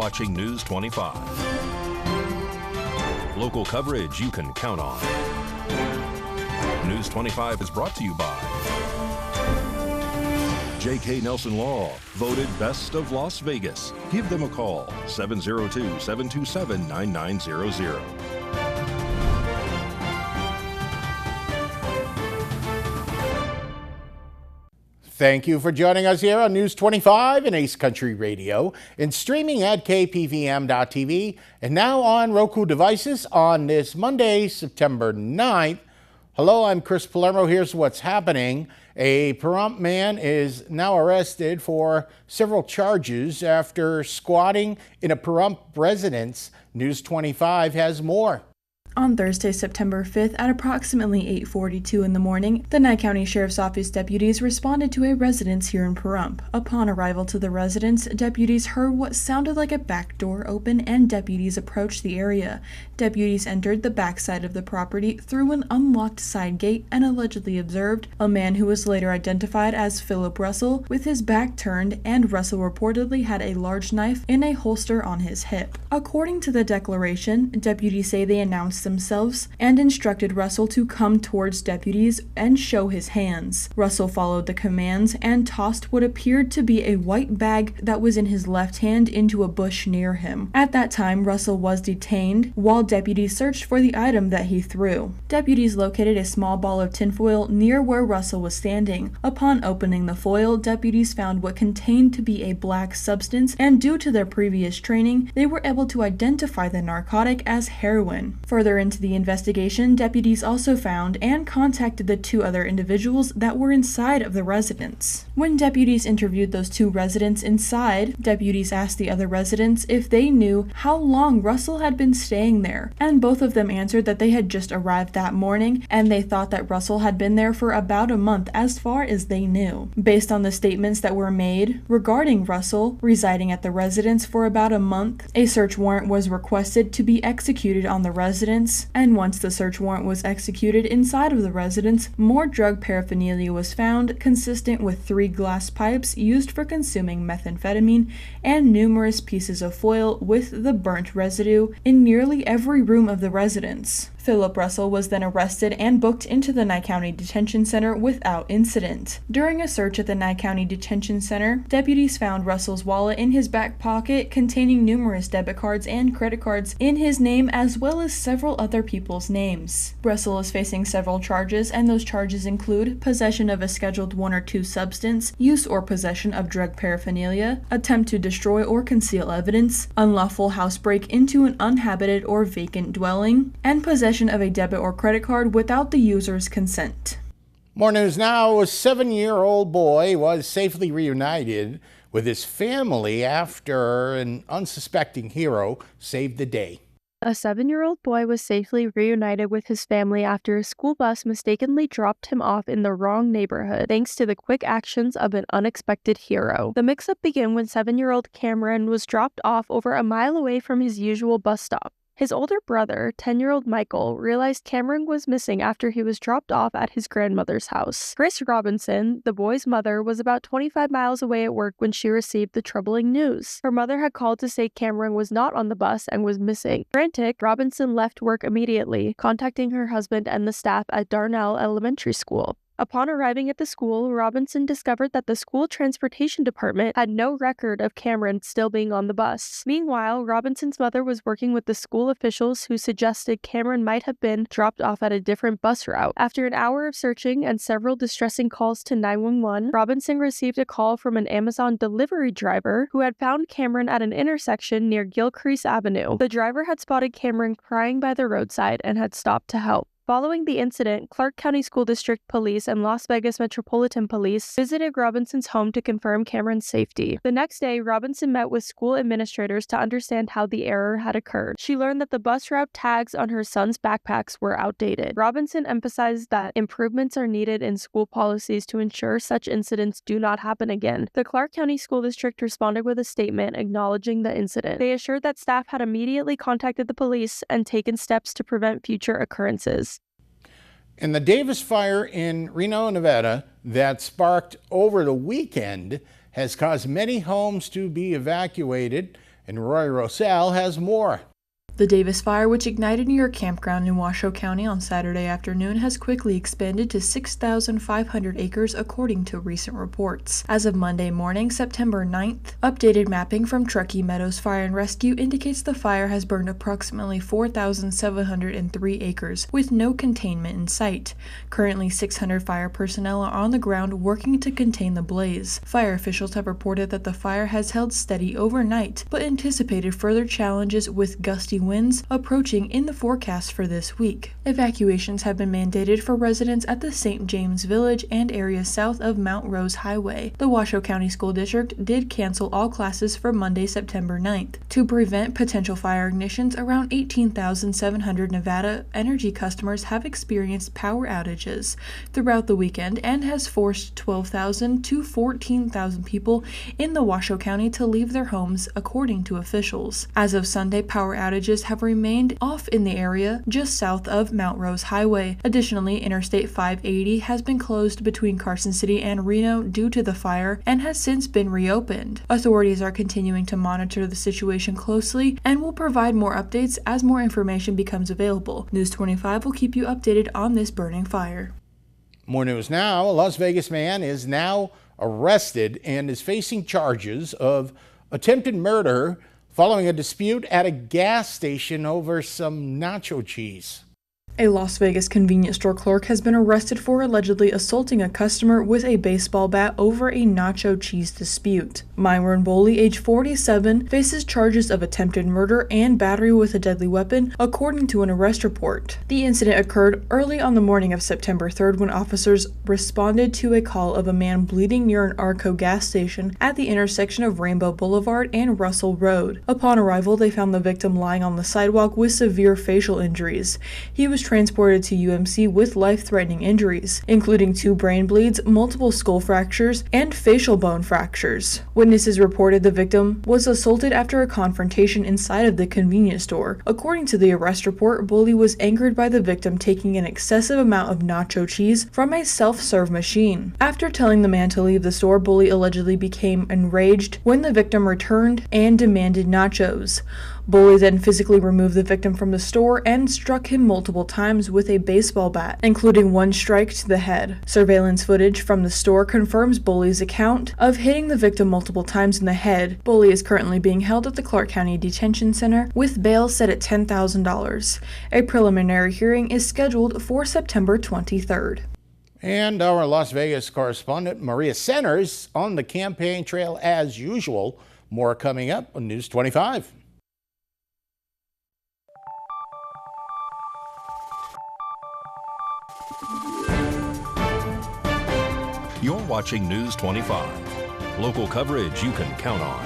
watching News 25. Local coverage you can count on. News 25 is brought to you by J.K. Nelson Law, voted Best of Las Vegas. Give them a call, 702-727-9900. Thank you for joining us here on News 25 and Ace Country Radio and streaming at KPVM.TV and now on Roku devices on this Monday, September 9th. Hello, I'm Chris Palermo. Here's what's happening. A Pahrump man is now arrested for several charges after squatting in a Pahrump residence. News 25 has more. On Thursday, September 5th, at approximately 8:42 in the morning, the Nye County Sheriff's Office deputies responded to a residence here in Pahrump. Upon arrival to the residence, deputies heard what sounded like a back door open and deputies approached the area. Deputies entered the backside of the property through an unlocked side gate and allegedly observed a man who was later identified as Philip Russell with his back turned, and Russell reportedly had a large knife in a holster on his hip. According to the declaration, deputies say they announced themselves and instructed Russell to come towards deputies and show his hands. Russell followed the commands and tossed what appeared to be a white bag that was in his left hand into a bush near him. At that time, Russell was detained while deputies searched for the item that he threw. Deputies located a small ball of tinfoil near where Russell was standing. Upon opening the foil, deputies found what contained to be a black substance, and due to their previous training, they were able to identify the narcotic as heroin. Further into the investigation, deputies also found and contacted the two other individuals that were inside of the residence. When deputies interviewed those two residents inside, deputies asked the other residents if they knew how long Russell had been staying there, and both of them answered that they had just arrived that morning and they thought that Russell had been there for about a month as far as they knew. Based on the statements that were made regarding Russell residing at the residence for about a month, a search warrant was requested to be executed on the residence, and once the search warrant was executed inside of the residence, more drug paraphernalia was found consistent with 3 glass pipes used for consuming methamphetamine and numerous pieces of foil with the burnt residue in nearly every room of the residence. Philip Russell was then arrested and booked into the Nye County Detention Center without incident. During a search at the Nye County Detention Center, deputies found Russell's wallet in his back pocket containing numerous debit cards and credit cards in his name as well as several other people's names. Russell is facing several charges, and those charges include possession of a Scheduled 1 or 2 substance, use or possession of drug paraphernalia, attempt to destroy or conceal evidence, unlawful housebreak into an uninhabited or vacant dwelling, and possession of a debit or credit card without the user's consent. More news now. A 7-year-old boy was safely reunited with his family after an unsuspecting hero saved the day. A 7-year-old boy was safely reunited with his family after a school bus mistakenly dropped him off in the wrong neighborhood, thanks to the quick actions of an unexpected hero. The mix-up began when 7-year-old Cameron was dropped off over a mile away from his usual bus stop. His older brother, 10-year-old Michael, realized Cameron was missing after he was dropped off at his grandmother's house. Chris Robinson, the boy's mother, was about 25 miles away at work when she received the troubling news. Her mother had called to say Cameron was not on the bus and was missing. Frantic, Robinson left work immediately, contacting her husband and the staff at Darnell Elementary School. Upon arriving at the school, Robinson discovered that the school transportation department had no record of Cameron still being on the bus. Meanwhile, Robinson's mother was working with the school officials who suggested Cameron might have been dropped off at a different bus route. After an hour of searching and several distressing calls to 911, Robinson received a call from an Amazon delivery driver who had found Cameron at an intersection near Gilcrease Avenue. The driver had spotted Cameron crying by the roadside and had stopped to help. Following the incident, Clark County School District Police and Las Vegas Metropolitan Police visited Robinson's home to confirm Cameron's safety. The next day, Robinson met with school administrators to understand how the error had occurred. She learned that the bus route tags on her son's backpacks were outdated. Robinson emphasized that improvements are needed in school policies to ensure such incidents do not happen again. The Clark County School District responded with a statement acknowledging the incident. They assured that staff had immediately contacted the police and taken steps to prevent future occurrences. And the Davis fire in Reno, Nevada, that sparked over the weekend has caused many homes to be evacuated and Roy Rosell has more. The Davis fire, which ignited near a campground in Washoe County on Saturday afternoon, has quickly expanded to 6,500 acres according to recent reports. As of Monday morning, September 9th, updated mapping from Truckee Meadows Fire and Rescue indicates the fire has burned approximately 4,703 acres, with no containment in sight. Currently, 600 fire personnel are on the ground working to contain the blaze. Fire officials have reported that the fire has held steady overnight, but anticipated further challenges with gusty winds approaching in the forecast for this week. Evacuations have been mandated for residents at the St. James Village and areas south of Mount Rose Highway. The Washoe County School District did cancel all classes for Monday, September 9th. To prevent potential fire ignitions, around 18,700 Nevada Energy customers have experienced power outages throughout the weekend and has forced 12,000 to 14,000 people in the Washoe County to leave their homes, according to officials. As of Sunday, power outages have remained off in the area just south of Mount Rose Highway. Additionally, Interstate 580 has been closed between Carson City and Reno due to the fire and has since been reopened. Authorities are continuing to monitor the situation closely and will provide more updates as more information becomes available. News 25 will keep you updated on this burning fire. More news now. A Las Vegas man is now arrested and is facing charges of attempted murder following a dispute at a gas station over some nacho cheese. A Las Vegas convenience store clerk has been arrested for allegedly assaulting a customer with a baseball bat over a nacho cheese dispute. Myron Boley, age 47, faces charges of attempted murder and battery with a deadly weapon, according to an arrest report. The incident occurred early on the morning of September 3rd when officers responded to a call of a man bleeding near an Arco gas station at the intersection of Rainbow Boulevard and Russell Road. Upon arrival, they found the victim lying on the sidewalk with severe facial injuries. He was transported to UMC with life-threatening injuries, including 2 brain bleeds, multiple skull fractures, and facial bone fractures. Witnesses reported the victim was assaulted after a confrontation inside of the convenience store. According to the arrest report, Bully was angered by the victim taking an excessive amount of nacho cheese from a self-serve machine. After telling the man to leave the store, Bully allegedly became enraged when the victim returned and demanded nachos. Bully then physically removed the victim from the store and struck him multiple times with a baseball bat, including 1 strike to the head. Surveillance footage from the store confirms Bully's account of hitting the victim multiple times in the head. Bully is currently being held at the Clark County Detention Center with bail set at $10,000. A preliminary hearing is scheduled for September 23rd. And our Las Vegas correspondent Maria Centers on the campaign trail as usual. More coming up on News 25. You're watching News 25. Local coverage you can count on.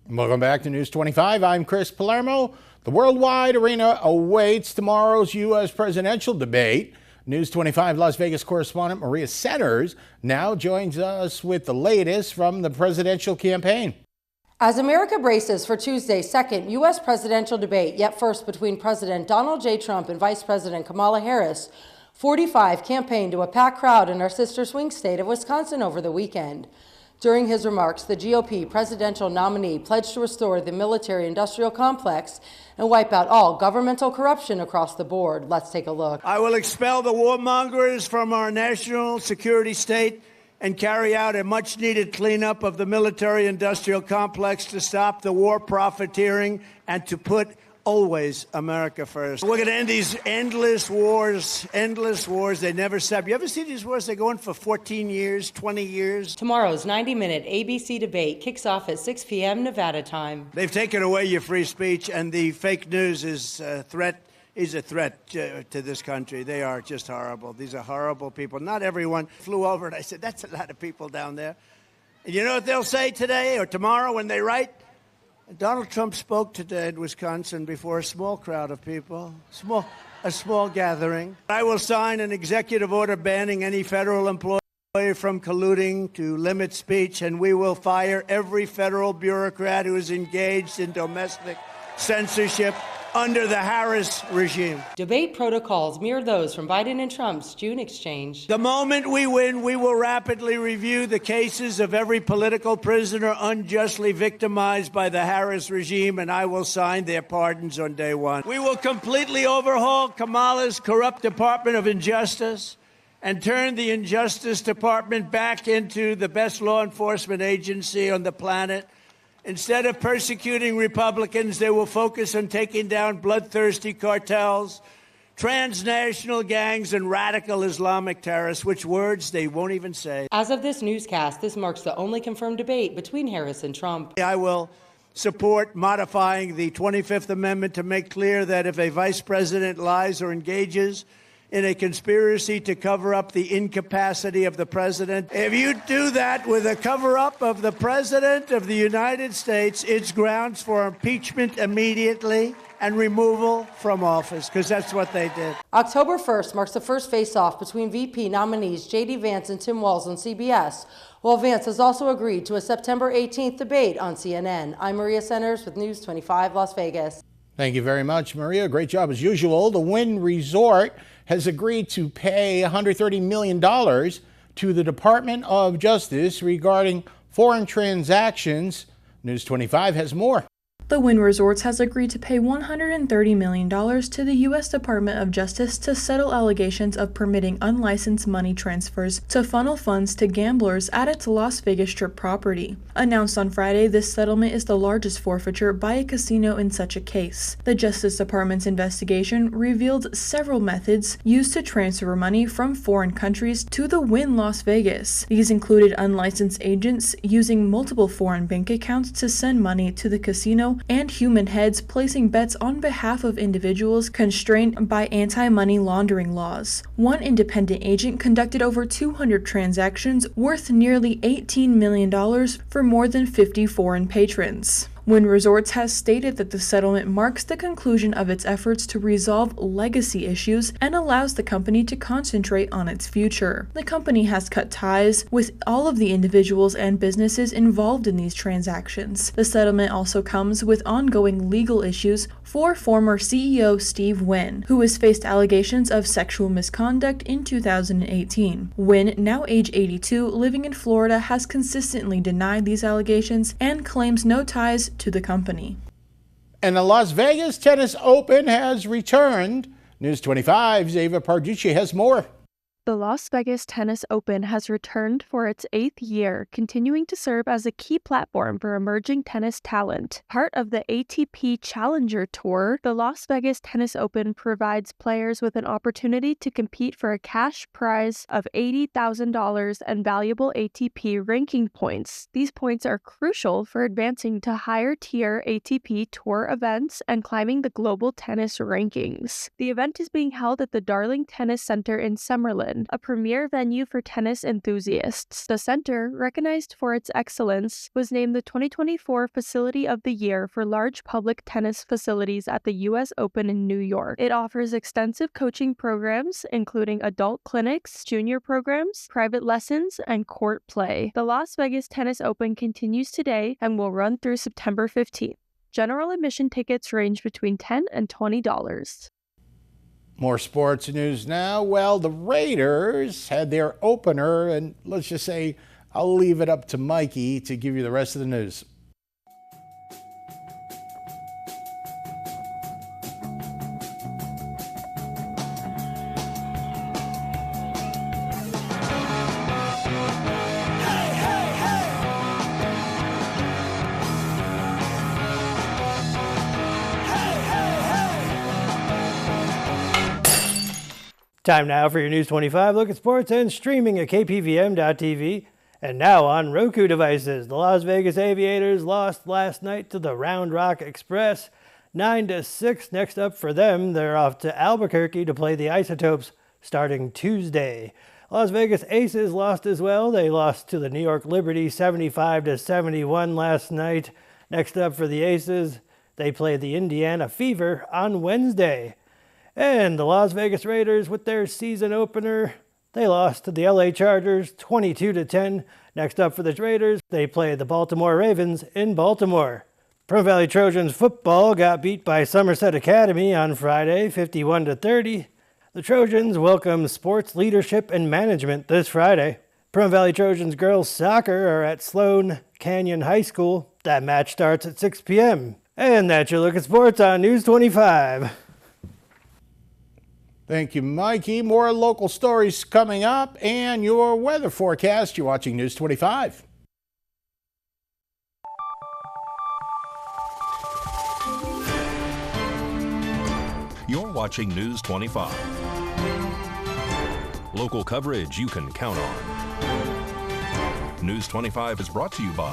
Welcome back to News 25. I'm Chris Palermo. The worldwide arena awaits tomorrow's U.S. presidential debate. News 25 Las Vegas correspondent Maria Centers now joins us with the latest from the presidential campaign. As America braces for Tuesday's second U.S. presidential debate, yet first between President Donald J. Trump and Vice President Kamala Harris, 45 campaigned to a packed crowd in our sister swing state of Wisconsin over the weekend. During his remarks, the GOP presidential nominee pledged to restore the military-industrial complex and wipe out all governmental corruption across the board. Let's take a look. I will expel the warmongers from our national security state and carry out a much-needed cleanup of the military-industrial complex to stop the war profiteering and to put always America first. We're going to end these endless wars. They never stop. You ever see these wars? They go on for 14 years, 20 years. Tomorrow's 90-minute ABC debate kicks off at 6 p.m. Nevada time. They've taken away your free speech, and the fake news is a threat to this country. They are just horrible. These are horrible people. Not everyone flew over, and I said, that's a lot of people down there. And you know what they'll say today or tomorrow when they write? Donald Trump spoke today in Wisconsin before a small crowd of people, a small gathering. I will sign an executive order banning any federal employee from colluding to limit speech, and we will fire every federal bureaucrat who is engaged in domestic censorship under the Harris regime. Debate protocols mirror those from Biden and Trump's June exchange. The moment we win, we will rapidly review the cases of every political prisoner unjustly victimized by the Harris regime, and I will sign their pardons on day one. We will completely overhaul Kamala's corrupt Department of Injustice and turn the Injustice Department back into the best law enforcement agency on the planet. Instead of persecuting Republicans, they will focus on taking down bloodthirsty cartels, transnational gangs, and radical Islamic terrorists, which words they won't even say. As of this newscast, this marks the only confirmed debate between Harris and Trump. I will support modifying the 25th Amendment to make clear that if a vice president lies or engages in a conspiracy to cover up the incapacity of the president, if you do that with a cover-up of the president of the United States, it's grounds for impeachment immediately and removal from office, because that's what they did. October 1st marks the first face-off between VP nominees J.D. Vance and Tim Walz on CBS, while Vance has also agreed to a September 18th debate on CNN. I'm Maria Centers with News 25 Las Vegas. Thank you very much, Maria. Great job as usual. The Wynn Resort has agreed to pay $130 million to the Department of Justice regarding foreign transactions. News 25 has more. The Wynn Resorts has agreed to pay $130 million to the U.S. Department of Justice to settle allegations of permitting unlicensed money transfers to funnel funds to gamblers at its Las Vegas Strip property. Announced on Friday, this settlement is the largest forfeiture by a casino in such a case. The Justice Department's investigation revealed several methods used to transfer money from foreign countries to the Wynn Las Vegas. These included unlicensed agents using multiple foreign bank accounts to send money to the casino, and human heads placing bets on behalf of individuals constrained by anti-money laundering laws. One independent agent conducted over 200 transactions worth nearly $18 million for more than 50 foreign patrons. Wynn Resorts has stated that the settlement marks the conclusion of its efforts to resolve legacy issues and allows the company to concentrate on its future. The company has cut ties with all of the individuals and businesses involved in these transactions. The settlement also comes with ongoing legal issues for former CEO Steve Wynn, who has faced allegations of sexual misconduct in 2018. Wynn, now age 82, living in Florida, has consistently denied these allegations and claims no ties to the company. And the Las Vegas Tennis Open has returned. News 25's Ava Parducci has more. The Las Vegas Tennis Open has returned for its 8th year, continuing to serve as a key platform for emerging tennis talent. Part of the ATP Challenger Tour, the Las Vegas Tennis Open provides players with an opportunity to compete for a cash prize of $80,000 and valuable ATP ranking points. These points are crucial for advancing to higher-tier ATP Tour events and climbing the global tennis rankings. The event is being held at the Darling Tennis Center in Summerlin, a premier venue for tennis enthusiasts. The center, recognized for its excellence, was named the 2024 Facility of the Year for large public tennis facilities at the U.S. Open in New York. It offers extensive coaching programs, including adult clinics, junior programs, private lessons, and court play. The Las Vegas Tennis Open continues today and will run through September 15th. General admission tickets range between $10 and $20. More sports news now. Well, the Raiders had their opener, and let's just say I'll leave it up to Mikey to give you the rest of the news. Time now for your News 25 look at sports and streaming at KPVM.TV. And now on Roku devices, the Las Vegas Aviators lost last night to the Round Rock Express 9-6. Next up for them, they're off to Albuquerque to play the Isotopes starting Tuesday. Las Vegas Aces lost as well. They lost to the New York Liberty 75-71 last night. Next up for the Aces, they play the Indiana Fever on Wednesday. And the Las Vegas Raiders, with their season opener, they lost to the LA Chargers 22-10. Next up for the Raiders, they play the Baltimore Ravens in Baltimore. Pahrump Valley Trojans football got beat by Somerset Academy on Friday, 51-30. The Trojans welcome sports leadership and management this Friday. Pahrump Valley Trojans girls soccer are at Sloan Canyon High School. That match starts at 6 p.m. And that's your look at sports on News 25. Thank you, Mikey. More local stories coming up and your weather forecast. You're watching News 25. You're watching News 25. Local coverage you can count on. News 25 is brought to you by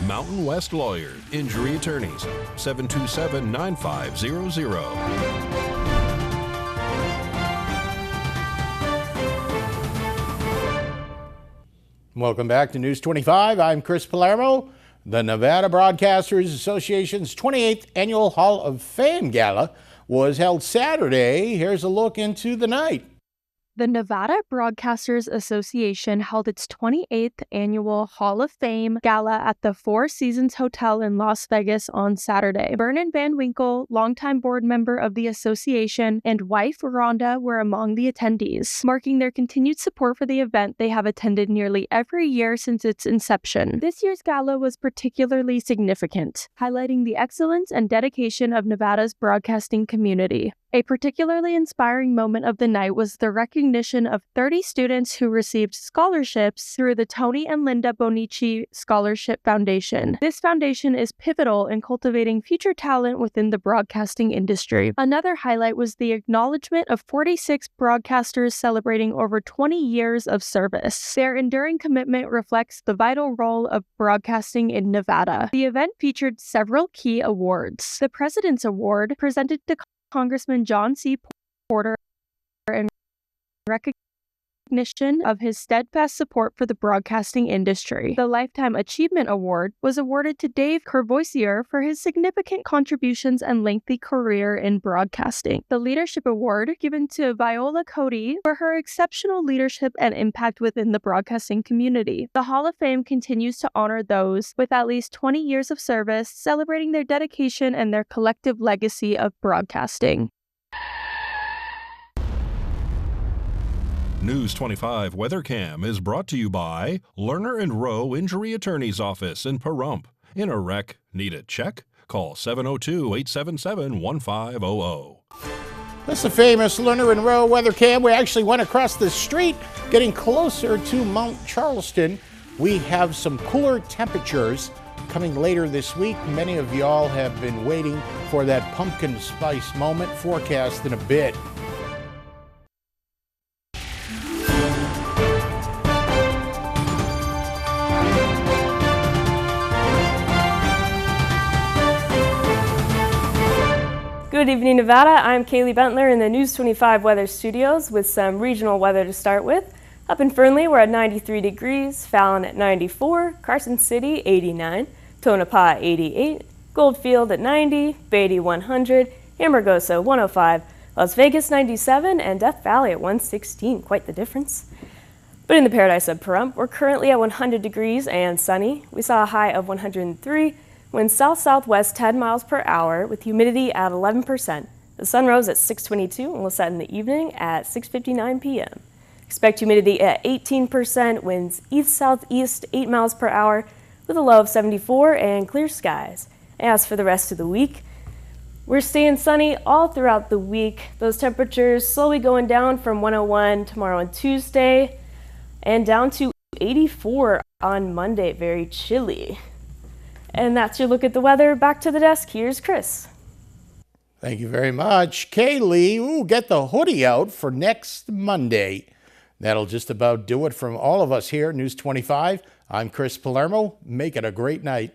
Mountain West Lawyers, Injury Attorneys, 727-9500. Welcome back to News 25. I'm Chris Palermo. The Nevada Broadcasters Association's 28th Annual Hall of Fame Gala was held Saturday. Here's a look into the night. The Nevada Broadcasters Association held its 28th Annual Hall of Fame Gala at the Four Seasons Hotel in Las Vegas on Saturday. Vernon Van Winkle, longtime board member of the association, and wife Rhonda were among the attendees. Marking their continued support for the event, they have attended nearly every year since its inception. This year's gala was particularly significant, highlighting the excellence and dedication of Nevada's broadcasting community. A particularly inspiring moment of the night was the recognition of 30 students who received scholarships through the Tony and Linda Bonici Scholarship Foundation. This foundation is pivotal in cultivating future talent within the broadcasting industry. Another highlight was the acknowledgement of 46 broadcasters celebrating over 20 years of service. Their enduring commitment reflects the vital role of broadcasting in Nevada. The event featured several key awards. The President's Award, presented to Congressman John C. Porter in recognition of his steadfast support for the broadcasting industry. The Lifetime Achievement Award was awarded to Dave Courvoisier for his significant contributions and lengthy career in broadcasting. The Leadership Award, given to Viola Cody for her exceptional leadership and impact within the broadcasting community. The Hall of Fame continues to honor those with at least 20 years of service, celebrating their dedication and their collective legacy of broadcasting. News 25 Weather Cam is brought to you by Lerner and Rowe Injury Attorney's Office in Pahrump. In a wreck, need a check? Call 702-877-1500. That's the famous Lerner and Rowe weather cam. We actually went across the street, getting closer to Mount Charleston. We have some cooler temperatures coming later this week. Many of y'all have been waiting for that pumpkin spice moment. Forecast in a bit. Good evening, Nevada. I'm Kaylee Bentler in the News 25 Weather Studios with some regional weather to start with. Up in Fernley, we're at 93 degrees, Fallon at 94, Carson City 89, Tonopah 88, Goldfield at 90, Beatty 100, Amargosa 105, Las Vegas 97, and Death Valley at 116. Quite the difference. But in the paradise of Pahrump, we're currently at 100 degrees and sunny. We saw a high of 103. Winds south-southwest 10 miles per hour with humidity at 11%. The sun rose at 6:22 and will set in the evening at 6:59 p.m. Expect humidity at 18%, winds east-southeast 8 miles per hour with a low of 74 and clear skies. As for the rest of the week, we're staying sunny all throughout the week. Those temperatures slowly going down from 101 tomorrow and Tuesday and down to 84 on Monday. Very chilly. And that's your look at the weather. Back to the desk. Here's Chris. Thank you very much, Kaylee. Ooh, get the hoodie out for next Monday. That'll just about do it from all of us here at News 25. I'm Chris Palermo. Make it a great night.